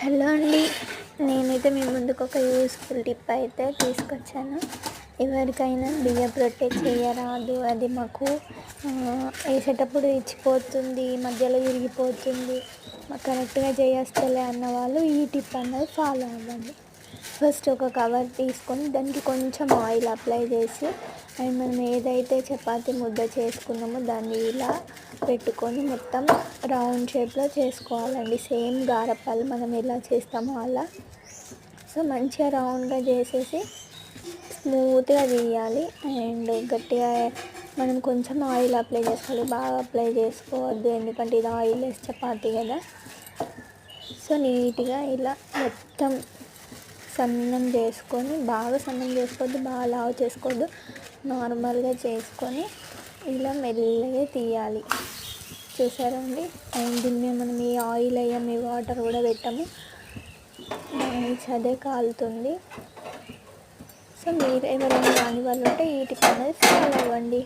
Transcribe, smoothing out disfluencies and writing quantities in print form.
Hello అండి. నేనైతే మీ ముందుకు ఒక యూస్ఫుల్ టిప్ అయితే తీసుకొచ్చాను. ఎవరికైనా బియ్యపు రొట్టె చేయరాదు, అది మాకు వేసేటప్పుడు ఇచ్చిపోతుంది, మధ్యలో విరిగిపోతుంది, మాకు కరెక్ట్గా చేయస్తలే అన్న వాళ్ళు ఈ టిప్ అన్నది ఫాలో అవ్వండి. ఫస్ట్ ఒక కవర్ తీసుకొని దానికి కొంచెం ఆయిల్ అప్లై చేసి అండ్ మనం ఏదైతే చపాతీ ముద్ద చేసుకున్నామో దాన్ని ఇలా పెట్టుకొని మొత్తం రౌండ్ షేప్లో చేసుకోవాలండి. సేమ్ గారప్పాలు మనం ఎలా చేస్తామో అలా. సో మంచిగా రౌండ్గా చేసేసి స్మూత్గా తీయాలి. అండ్ గట్టిగా మనం కొంచెం ఆయిల్ అప్లై చేసుకోవాలి, బాగా అప్లై చేసుకోవద్దు, ఎందుకంటే ఇది ఆయిల్ వేసి చపాతీ కదా. సో నీట్గా ఇలా మొత్తం సన్నం చేసుకొని, బాగా సన్నం చేసుకోవద్దు, బాగా లావు చేసుకోవద్దు, నార్మల్గా చేసుకొని ఇలా మెల్లగా తీయాలి. చూసారండి. అండ్ దీన్ని మనం ఈ ఆయిల్ వేయం, ఈ వాటర్ కూడా పెట్టాము, అదే కాలుతుంది. సో మీరు ఎవరైనా రాని వాళ్ళు ఉంటే ఈ టిప్ అనేది ఫాలో అవ్వండి.